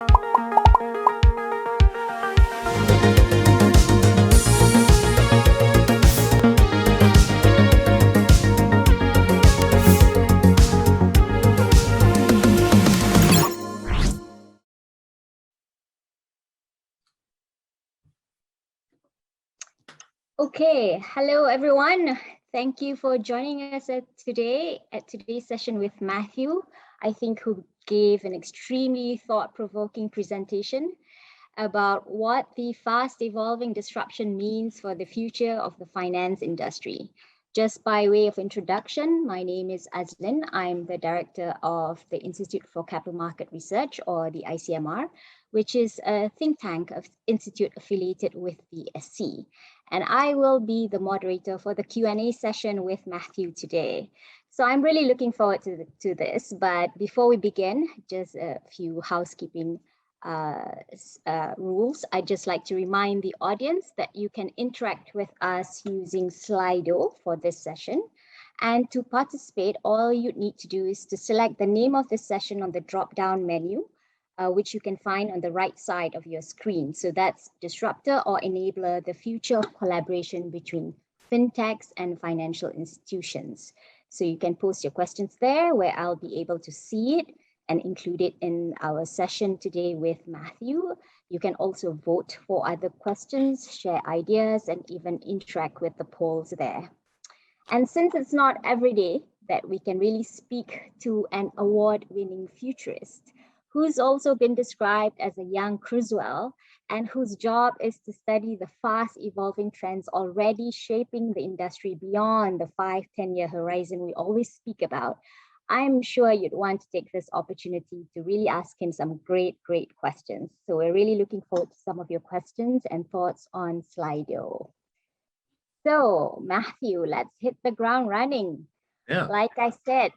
Okay, hello everyone. Thank you for joining us at today's session with Matthew, I think, who gave an extremely thought-provoking presentation about what the fast evolving disruption means for the future of the finance industry. Just by way of introduction, my name is Azlin. I'm the director of the Institute for Capital Market Research, or the ICMR, which is a think tank of institute affiliated with the SC. And I will be the moderator for the Q&A session with Matthew today. So I'm really looking forward to this. But before we begin, just a few housekeeping rules. I'd just like to remind the audience that you can interact with us using Slido for this session. And to participate, all you need to do is to select the name of this session on the drop-down menu, which you can find on the right side of your screen. So that's Disruptor or Enabler, the future of collaboration between fintechs and financial institutions. So you can post your questions there, where I'll be able to see it and include it in our session today with Matthew. You can also vote for other questions, share ideas, and even interact with the polls there. And since it's not every day that we can really speak to an award-winning futurist, who's also been described as a young Criswell, and whose job is to study the fast evolving trends already shaping the industry beyond the 5-10-year horizon we always speak about, I'm sure you'd want to take this opportunity to really ask him some great questions. So we're really looking forward to some of your questions and thoughts on Slido. So Matthew, let's hit the ground running. Yeah. Like I said,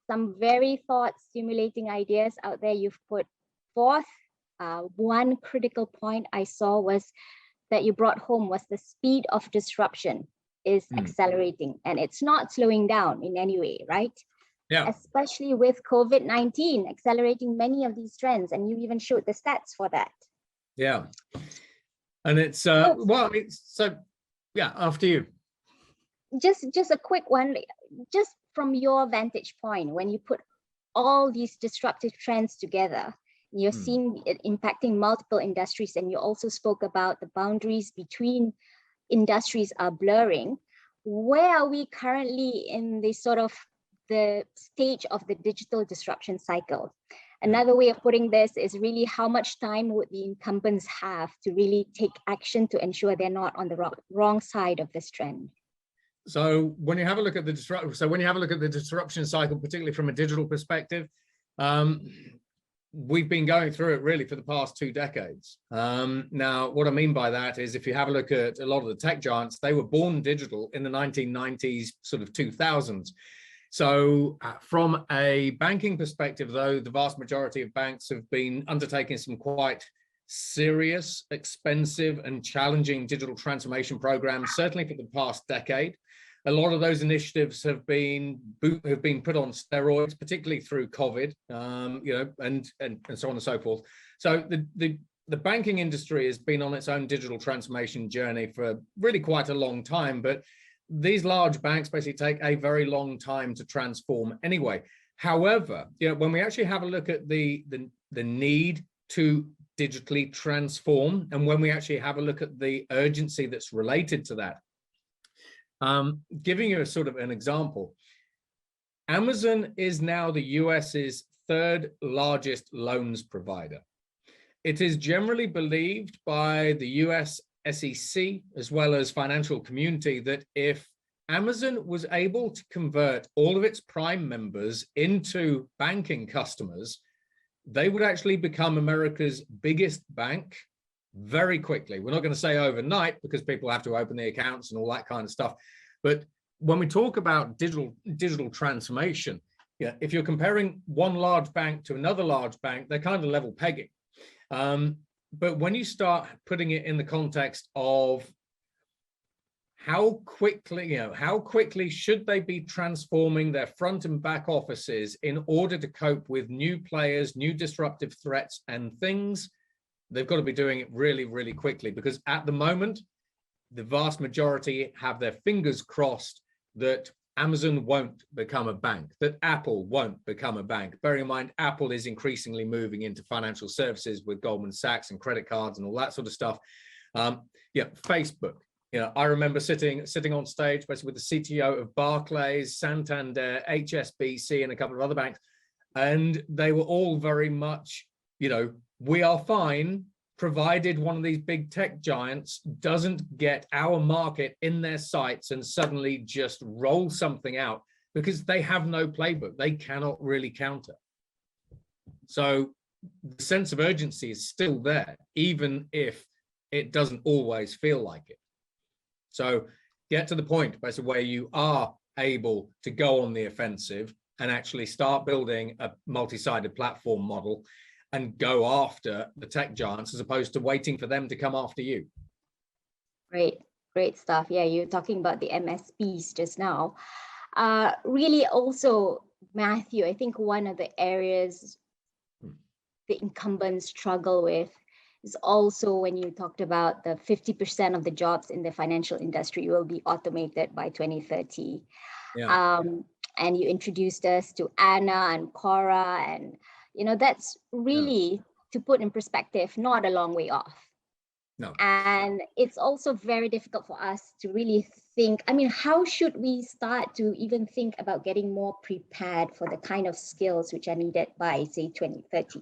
some very thought-stimulating ideas out there you've put forth. One critical point I saw was that you brought home was the speed of disruption is accelerating, and it's not slowing down in any way, right? Yeah. Especially with COVID-19 accelerating many of these trends, and you even showed the stats for that. Yeah. And it's yeah, after you. Just a quick one, just from your vantage point, when you put all these disruptive trends together, you're seeing it impacting multiple industries, and you also spoke about the boundaries between industries are blurring. Where are we currently in the sort of the stage of the digital disruption cycle? Another way of putting this is really how much time would the incumbents have to really take action to ensure they're not on the wrong side of this trend? So when you have a look at the disruption cycle, particularly from a digital perspective, we've been going through it really for the past 2 decades. Now, what I mean by that is, if you have a look at a lot of the tech giants, they were born digital in the 1990s, sort of 2000s. So from a banking perspective, though, the vast majority of banks have been undertaking some quite serious, expensive, and challenging digital transformation programs, certainly for the past decade. A lot of those initiatives have been put on steroids, particularly through COVID, and so on and so forth. So the banking industry has been on its own digital transformation journey for really quite a long time, but these large banks basically take a very long time to transform anyway. However, when we actually have a look at the need to digitally transform, and when we actually have a look at the urgency that's related to that, giving you a sort of an example, Amazon is now the US's 3rd largest loans provider. It is generally believed by the US SCxSC, as well as financial community, that if Amazon was able to convert all of its Prime members into banking customers, they would actually become America's biggest bank very quickly. We're not going to say overnight, because people have to open the accounts and all that kind of stuff. But when we talk about digital transformation, if you're comparing one large bank to another large bank, they're kind of level pegging. But when you start putting it in the context of how quickly should they be transforming their front and back offices in order to cope with new players, new disruptive threats and things? They've got to be doing it really, really quickly, because at the moment, the vast majority have their fingers crossed that Amazon won't become a bank, that Apple won't become a bank. Bearing in mind, Apple is increasingly moving into financial services with Goldman Sachs and credit cards and all that sort of stuff. Facebook. I remember sitting on stage basically with the CTO of Barclays, Santander, HSBC, and a couple of other banks, and they were all very much, we are fine, provided one of these big tech giants doesn't get our market in their sights and suddenly just roll something out, because they have no playbook. They cannot really counter. So the sense of urgency is still there, even if it doesn't always feel like it. So get to the point basically where you are able to go on the offensive and actually start building a multi-sided platform model and go after the tech giants, as opposed to waiting for them to come after you. Great stuff. Yeah, you're talking about the MSPs just now. Really also, Matthew, I think one of the areas the incumbents struggle with is also when you talked about the 50% of the jobs in the financial industry will be automated by 2030. Yeah. And you introduced us to Anna and Cora, and that's really, to put in perspective, not a long way off. No. And it's also very difficult for us to really think, how should we start to even think about getting more prepared for the kind of skills which are needed by, say, 2030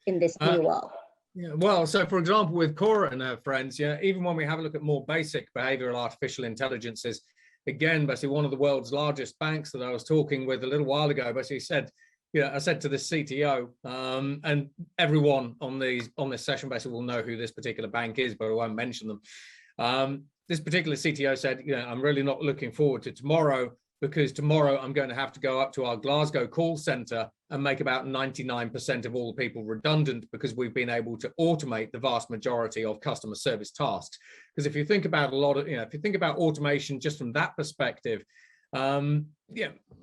in this new world? Yeah, well, so for example, with Cora and her friends, even when we have a look at more basic behavioral artificial intelligences, again, basically one of the world's largest banks that I was talking with a little while ago, basically said, I said to the CTO, and everyone on this session basically will know who this particular bank is, but I won't mention them. This particular CTO said, I'm really not looking forward to tomorrow, because tomorrow I'm going to have to go up to our Glasgow call center and make about 99% of all the people redundant, because we've been able to automate the vast majority of customer service tasks. Because if you think about if you think about automation just from that perspective,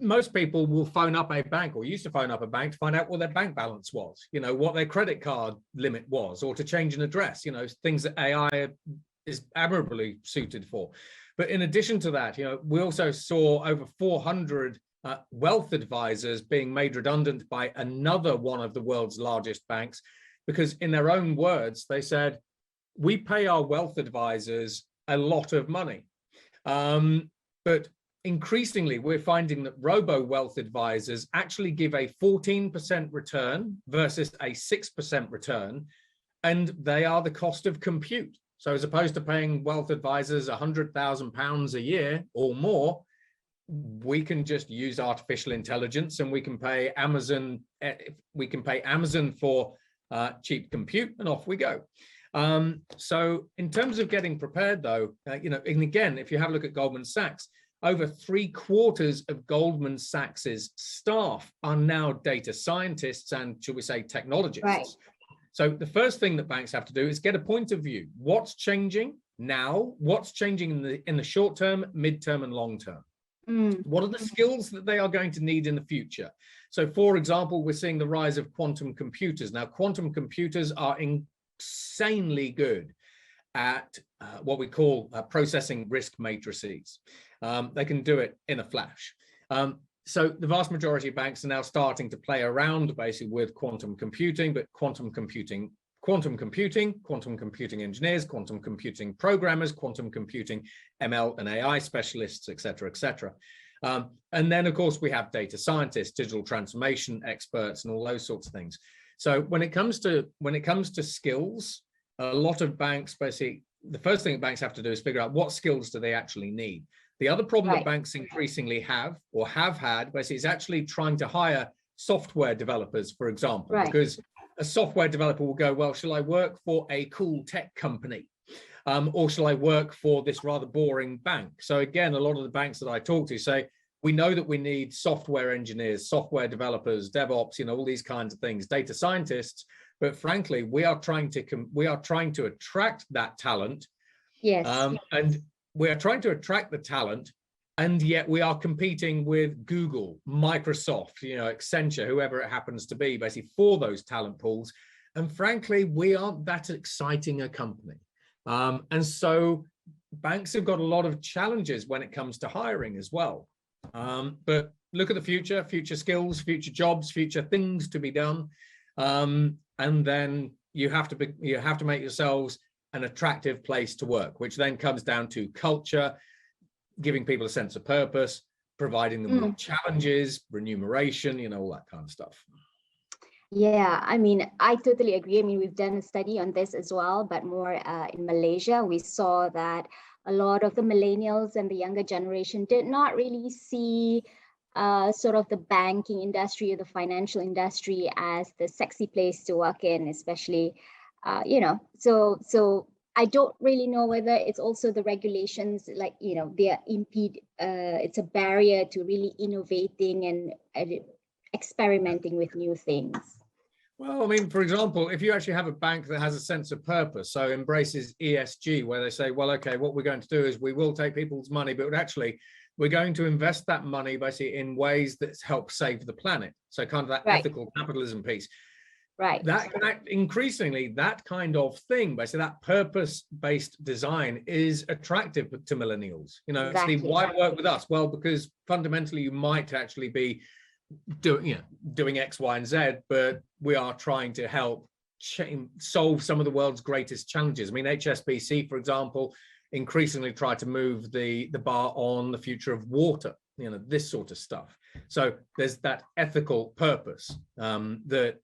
most people will phone up a bank, or used to phone up a bank, to find out what their bank balance was, what their credit card limit was, or to change an address, things that AI is admirably suited for. But in addition to that, we also saw over 400 wealth advisors being made redundant by another one of the world's largest banks, because in their own words, they said, we pay our wealth advisors a lot of money. But increasingly, we're finding that robo-wealth advisors actually give a 14% return versus a 6% return, and they are the cost of compute. So as opposed to paying wealth advisors £100,000 a year or more, we can just use artificial intelligence, and we can pay Amazon. For cheap compute, and off we go. So in terms of getting prepared, though, and again, if you have a look at Goldman Sachs, over 3/4 of Goldman Sachs's staff are now data scientists and, shall we say, technologists. Right. So the first thing that banks have to do is get a point of view. What's changing now? What's changing in the short term, mid-term, and long term? What are the skills that they are going to need in the future? So, for example, we're seeing the rise of quantum computers. Now, quantum computers are insanely good at what we call processing risk matrices. They can do it in a flash. So the vast majority of banks are now starting to play around basically with quantum computing, but quantum computing engineers, quantum computing programmers, quantum computing ML and AI specialists, et cetera, et cetera. And then, of course, we have data scientists, digital transformation experts, and all those sorts of things. So when it comes to skills, a lot of banks basically, the first thing that banks have to do is figure out what skills do they actually need. The other problem that banks increasingly have or have had basically is actually trying to hire software developers, for example, because a software developer will go, well, shall I work for a cool tech company? Or shall I work for this rather boring bank? So again, a lot of the banks that I talk to say, we know that we need software engineers, software developers, DevOps, all these kinds of things, data scientists. But frankly, we are trying to attract that talent. Yes. And we're trying to attract the talent, and yet we are competing with Google, Microsoft, Accenture, whoever it happens to be, basically for those talent pools. And frankly, we aren't that exciting a company. And so banks have got a lot of challenges when it comes to hiring as well. But look at the future skills, future jobs, future things to be done. And then you have to make yourselves an attractive place to work, which then comes down to culture, giving people a sense of purpose, providing them with challenges, remuneration, all that kind of stuff. Yeah, I mean, I totally agree. I mean, we've done a study on this as well, but more in Malaysia. We saw that a lot of the millennials and the younger generation did not really see sort of the banking industry or the financial industry as the sexy place to work in, especially, so I don't really know whether it's also the regulations, like, they impede, it's a barrier to really innovating and experimenting with new things. Well, I mean, for example, if you actually have a bank that has a sense of purpose, so embraces ESG, where they say, well, okay, what we're going to do is we will take people's money, but actually we're going to invest that money basically in ways that help save the planet. So kind of that ethical capitalism piece. Right. That increasingly, that kind of thing, basically that purpose-based design is attractive to millennials. Exactly. Why work with us? Well, because fundamentally you might actually be doing X, Y, and Z, but we are trying to help solve some of the world's greatest challenges. I mean, HSBC, for example, increasingly try to move the bar on the future of water, this sort of stuff. So there's that ethical purpose that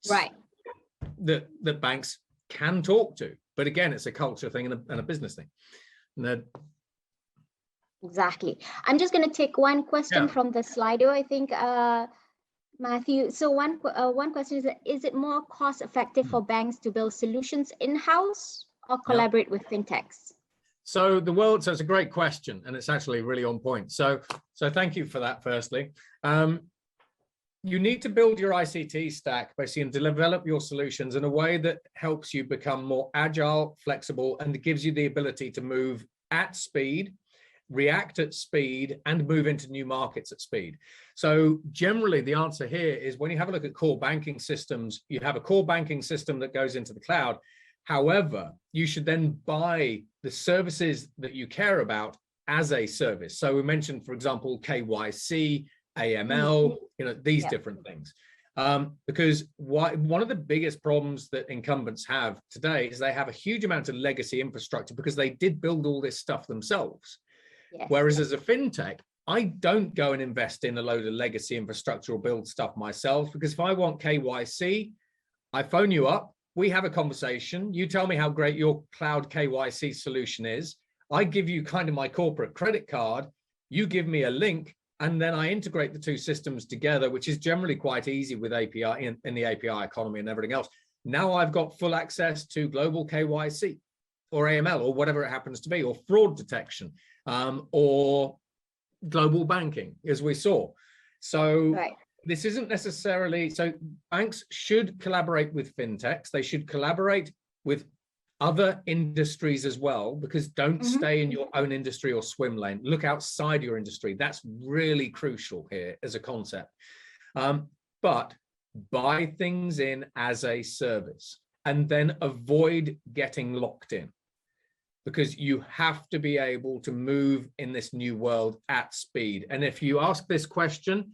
banks can talk to. But again, it's a culture thing and a business thing. Exactly. I'm just going to take one question from the Slido, I think, Matthew. So one question is it more cost effective for banks to build solutions in-house or collaborate with fintechs? So it's a great question, and it's actually really on point. So thank you for that, firstly. You need to build your ICT stack basically and develop your solutions in a way that helps you become more agile, flexible, and gives you the ability to move at speed, react at speed, and move into new markets at speed. So generally, the answer here is when you have a look at core banking systems, you have a core banking system that goes into the cloud. However, you should then buy the services that you care about as a service. So we mentioned, for example, KYC, AML, these different things. Because one of the biggest problems that incumbents have today is they have a huge amount of legacy infrastructure because they did build all this stuff themselves. Whereas as a fintech, I don't go and invest in a load of legacy infrastructure or build stuff myself, because if I want KYC, I phone you up, we have a conversation, you tell me how great your cloud KYC solution is, I give you kind of my corporate credit card, you give me a link, and then I integrate the two systems together, which is generally quite easy with API in the API economy and everything else. Now I've got full access to global KYC or AML or whatever it happens to be, or fraud detection, or global banking, as we saw. So this isn't necessarily, so banks should collaborate with fintechs. They should collaborate with other industries as well, because don't stay in your own industry or swim lane. Look outside your industry. That's really crucial here as a concept. But buy things in as a service and then avoid getting locked in, because you have to be able to move in this new world at speed. And if you ask this question,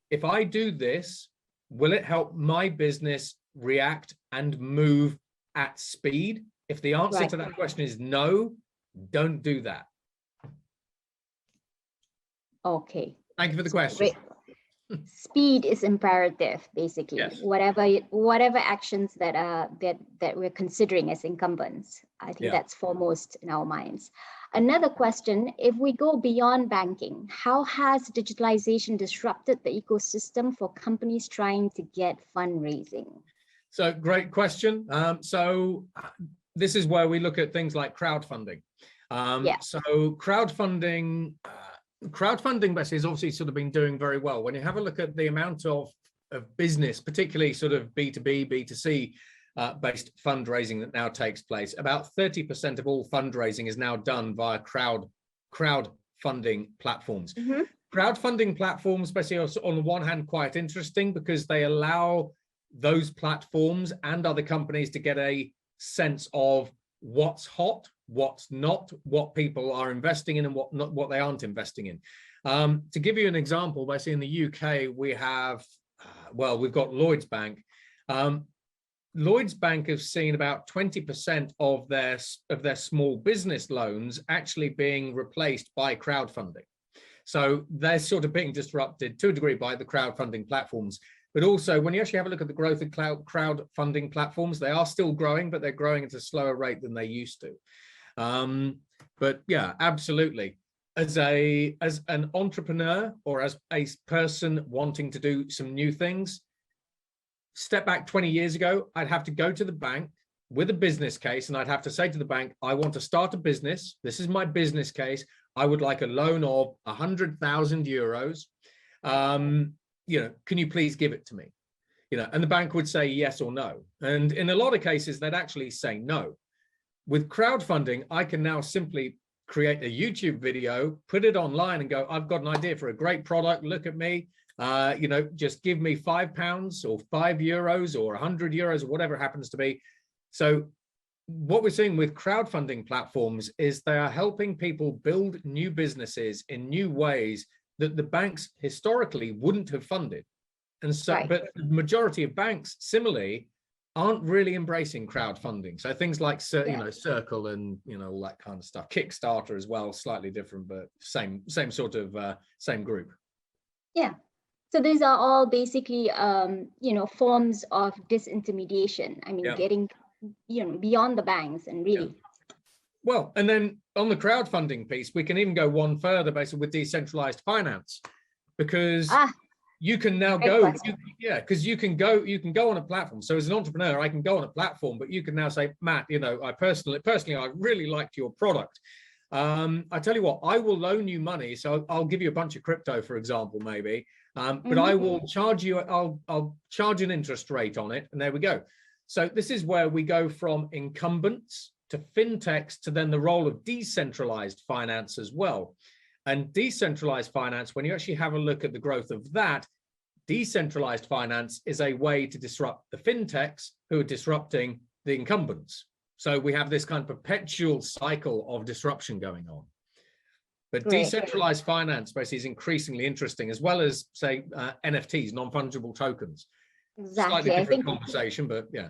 if I do this, will it help my business react and move at speed? If the answer to that question is no, don't do that. Okay. Thank you for the question. Great. Speed is imperative, basically. Yes. Whatever actions that we're considering as incumbents, I think that's foremost in our minds. Another question: if we go beyond banking, how has digitalization disrupted the ecosystem for companies trying to get fundraising? So great question. So this is where we look at things like crowdfunding. So crowdfunding basically has obviously sort of been doing very well. When you have a look at the amount of business, particularly sort of B2B, B2C, based fundraising that now takes place. About 30% of all fundraising is now done via crowdfunding platforms. Crowdfunding platforms, especially on the one hand, quite interesting because they allow those platforms and other companies to get a sense of what's hot, what's not, what people are investing in and what they aren't investing in. To give you an example, basically in the UK, we have, we've got Lloyds Bank. Lloyds Bank have seen about 20% of their small business loans actually being replaced by crowdfunding. So they're sort of being disrupted to a degree by the crowdfunding platforms. But also, when you actually have a look at the growth of crowdfunding platforms, they are still growing, but they're growing at a slower rate than they used to. But yeah, absolutely. As an entrepreneur or as a person wanting to do some new things, step back 20 years ago, I'd have to go to the bank with a business case and I'd have to say to the bank, I want to start a business. This is my business case. I would like a loan of 100,000 euros. Can you please give it to me? And the bank would say yes or no. And in a lot of cases, they'd actually say no. With crowdfunding, I can now simply create a YouTube video, put it online and go, I've got an idea for a great product. Look at me. Just give me £5 or €5 or 100 euros or whatever it happens to be. So what we're seeing with crowdfunding platforms is they are helping people build new businesses in new ways that the banks historically wouldn't have funded. And so, right. But the majority of banks similarly aren't really embracing crowdfunding. So things like, Circle and, all that kind of stuff, Kickstarter as well, slightly different, but same sort of, same group. Yeah. So these are all basically, forms of disintermediation. I mean, getting, beyond the banks and really. Yeah. Well, and then on the crowdfunding piece, we can even go one further, basically with decentralized finance, because you can now go, because you can go on a platform. So as an entrepreneur, I can go on a platform, but you can now say, Matt, I personally, I really liked your product. I tell you what, I will loan you money. So I'll give you a bunch of crypto, for example, maybe, but I will charge you, I'll charge an interest rate on it. And there we go. So this is where we go from incumbents to fintechs to then the role of decentralized finance as well. And decentralized finance, when you actually have a look at the growth of that, decentralized finance is a way to disrupt the fintechs who are disrupting the incumbents. So we have this kind of perpetual cycle of disruption going on. But decentralized finance basically is increasingly interesting, as well as, say, NFTs, non-fungible tokens. Exactly. Slightly different conversation, but yeah.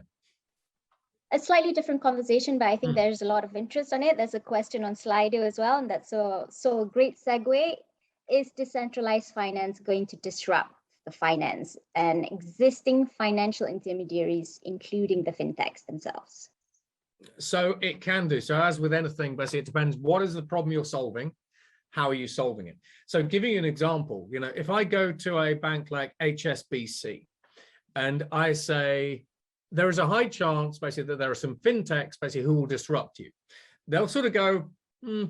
A slightly different conversation, but I think there's a lot of interest on it. There's a question on Slido as well, and that's so a great segue. Is decentralized finance going to disrupt the finance and existing financial intermediaries, including the fintechs themselves? So it can do. So as with anything, basically, it depends what is the problem you're solving, how are you solving it? So giving you an example, if I go to a bank like HSBC and I say, there is a high chance basically that there are some fintechs basically who will disrupt you. They'll sort of go,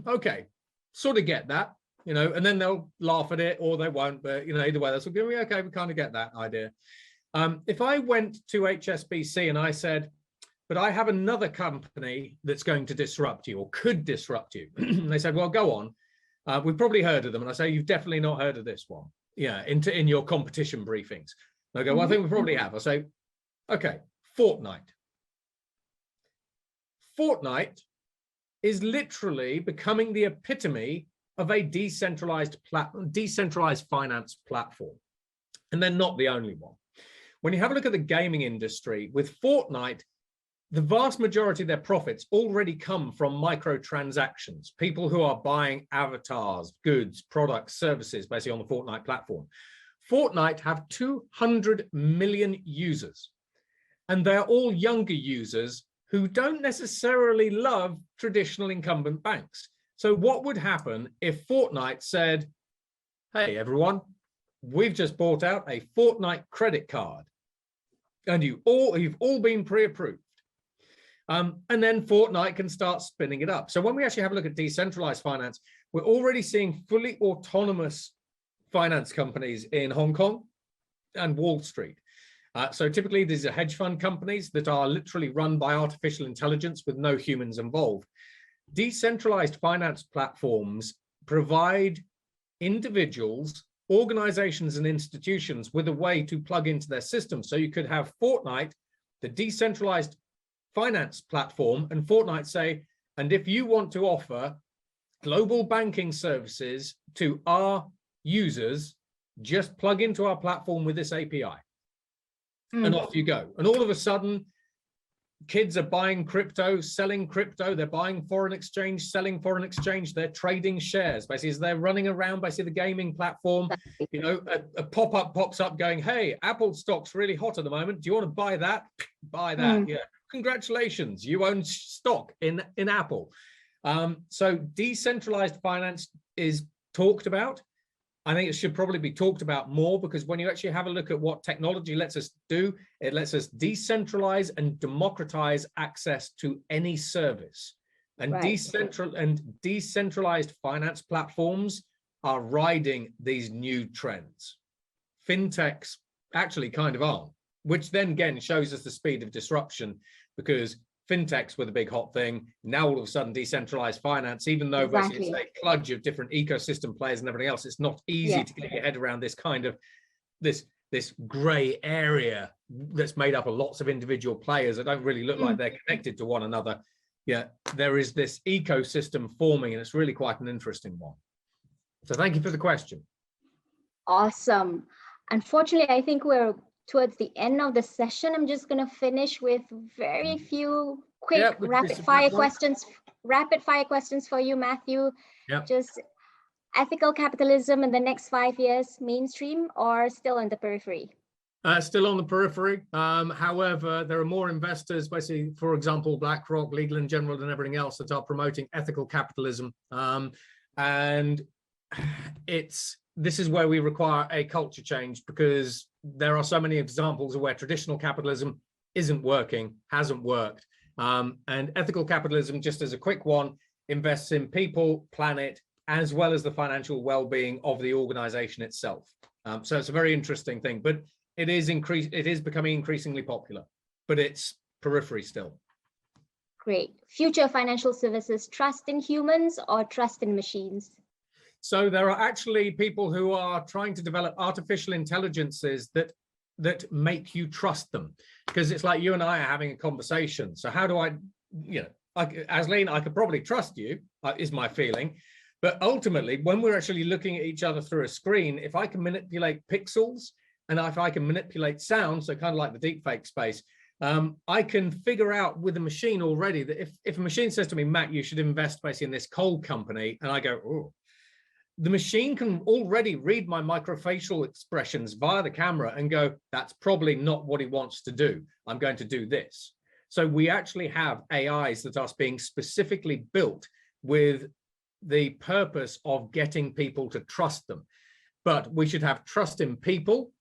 okay, sort of get that, and then they'll laugh at it or they won't, but either way, they'll sort of go, okay, we kind of get that idea. If I went to HSBC and I said, but I have another company that's going to disrupt you or could disrupt you. And they said, well, go on. We've probably heard of them. And I say, you've definitely not heard of this one. Yeah, in your competition briefings. And I go, well, I think we probably have. I say, okay, Fortnite. Fortnite is literally becoming the epitome of a decentralized finance platform. And they're not the only one. When you have a look at the gaming industry, with Fortnite, the vast majority of their profits already come from microtransactions, people who are buying avatars, goods, products, services, basically on the Fortnite platform. Fortnite have 200 million users, and they're all younger users who don't necessarily love traditional incumbent banks. So what would happen if Fortnite said, hey, everyone, we've just bought out a Fortnite credit card, and you've all been pre-approved. And then Fortnite can start spinning it up. So when we actually have a look at decentralized finance, we're already seeing fully autonomous finance companies in Hong Kong and Wall Street. So typically these are hedge fund companies that are literally run by artificial intelligence with no humans involved. Decentralized finance platforms provide individuals, organizations, and institutions with a way to plug into their system. So you could have Fortnite, the decentralized finance platform, and Fortnite say, and if you want to offer global banking services to our users, just plug into our platform with this API. And off you go. And all of a sudden, kids are buying crypto, selling crypto, they're buying foreign exchange, selling foreign exchange, they're trading shares. Basically, as they're running around, basically the gaming platform, you know, a pop-up pops up going, hey, Apple stock's really hot at the moment. Do you want to buy that? Buy that. Yeah. Congratulations, you own stock in Apple. So decentralized finance is talked about. I think it should probably be talked about more, because when you actually have a look at what technology lets us do, it lets us decentralize and democratize access to any service. And decentralized finance platforms are riding these new trends. Fintechs actually kind of aren't, which then again shows us the speed of disruption, because fintechs were the big hot thing. Now all of a sudden decentralized finance, even though basically it's a kludge of different ecosystem players and everything else, it's not easy to get your head around this kind of this gray area that's made up of lots of individual players that don't really look like they're connected to one another. Yeah, there is this ecosystem forming, and it's really quite an interesting one. So thank you for the question. Awesome. Unfortunately, I think we're towards the end of the session. I'm just going to finish with very few quick rapid fire questions for you, Matthew. Just ethical capitalism in the next 5 years, mainstream or still on the periphery? Still on the periphery. However, there are more investors, basically, for example, BlackRock, Legal & General, and everything else, that are promoting ethical capitalism. And this is where we require a culture change, because there are so many examples of where traditional capitalism isn't working, hasn't worked. And ethical capitalism, just as a quick one, invests in people, planet, as well as the financial well-being of the organization itself. So it's a very interesting thing, but it is becoming increasingly popular, but it's periphery still. Great. Future financial services, trust in humans or trust in machines? So there are actually people who are trying to develop artificial intelligences that make you trust them, because it's like you and I are having a conversation. So how do I, Asleen, I could probably trust you, is my feeling. But ultimately, when we're actually looking at each other through a screen, if I can manipulate pixels and if I can manipulate sound, so kind of like the deepfake space, I can figure out with a machine already that if a machine says to me, Matt, you should invest basically in this coal company, and I go, oh, the machine can already read my microfacial expressions via the camera and go, that's probably not what he wants to do. I'm going to do this. So we actually have AIs that are being specifically built with the purpose of getting people to trust them. But we should have trust in people,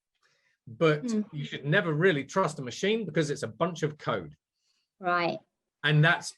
but you should never really trust a machine, because it's a bunch of code. Right. And that's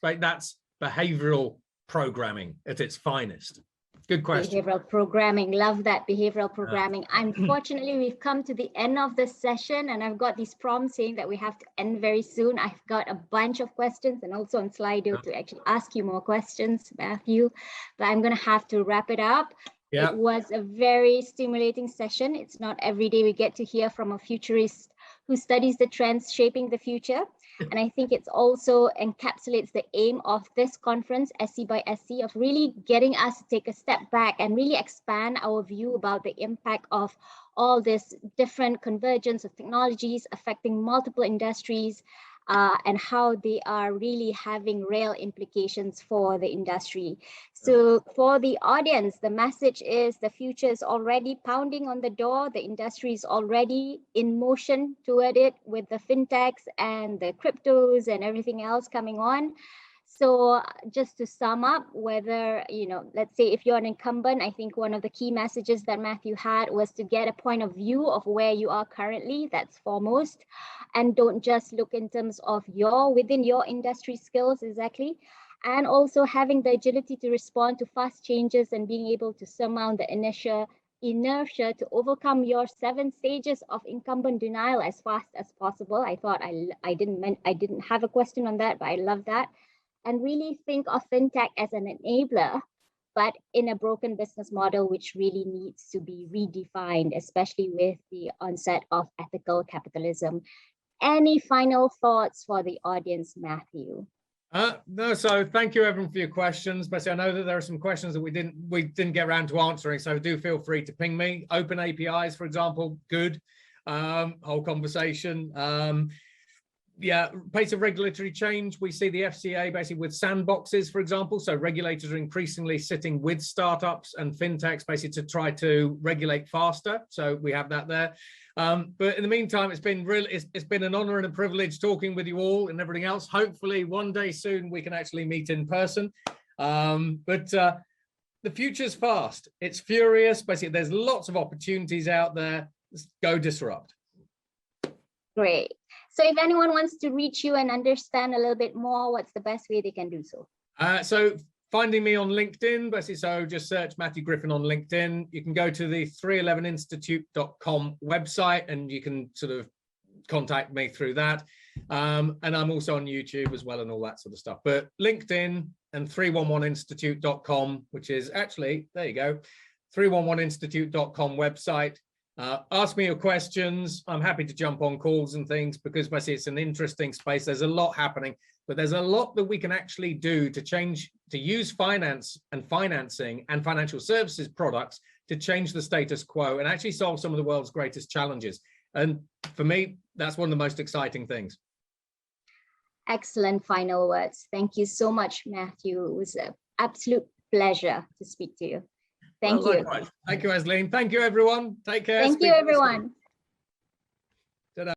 behavioral programming at its finest. Good question. Behavioral programming. Love that, behavioral programming. Unfortunately, we've come to the end of the session, and I've got these prompts saying that we have to end very soon. I've got a bunch of questions and also on Slido to actually ask you more questions, Matthew, but I'm going to have to wrap it up. It was a very stimulating session. It's not every day we get to hear from a futurist who studies the trends shaping the future. And I think it's also encapsulates the aim of this conference, SC by SC, of really getting us to take a step back and really expand our view about the impact of all this different convergence of technologies affecting multiple industries, and how they are really having real implications for the industry. So for the audience, the message is the future is already pounding on the door. The industry is already in motion toward it, with the fintechs and the cryptos and everything else coming on. So just to sum up, whether, let's say if you're an incumbent, I think one of the key messages that Matthew had was to get a point of view of where you are currently. That's foremost. And don't just look in terms of within your industry skills exactly. And also having the agility to respond to fast changes and being able to surmount the inertia inertia to overcome your 7 stages of incumbent denial as fast as possible. I thought I didn't have a question on that, but I love that. And really think of fintech as an enabler, but in a broken business model, which really needs to be redefined, especially with the onset of ethical capitalism. Any final thoughts for the audience, Matthew? No, so thank you everyone for your questions. But I know that there are some questions that we didn't get around to answering, so do feel free to ping me. Open APIs, for example, good. Whole conversation. Yeah, pace of regulatory change. We see the FCA basically with sandboxes, for example. So regulators are increasingly sitting with startups and fintechs basically to try to regulate faster. So we have that there. But in the meantime, it's been an honor and a privilege talking with you all and everything else. Hopefully one day soon we can actually meet in person. But the future's fast. It's furious. Basically, there's lots of opportunities out there. Let's go disrupt. Great. So if anyone wants to reach you and understand a little bit more, what's the best way they can do so? So finding me on LinkedIn, basically, so just search Matthew Griffin on LinkedIn. You can go to the 311institute.com website and you can sort of contact me through that. And I'm also on YouTube as well and all that sort of stuff. But LinkedIn and 311institute.com, which is actually, there you go, 311institute.com website. Ask me your questions. I'm happy to jump on calls and things because basically it's an interesting space. There's a lot happening, but there's a lot that we can actually do to change, to use finance and financing and financial services products to change the status quo and actually solve some of the world's greatest challenges. And for me, that's one of the most exciting things. Excellent final words. Thank you so much, Matthew. It was an absolute pleasure to speak to you. Thank you. Thank you, Aislinn. Thank you, everyone. Take care. Thank you, everyone.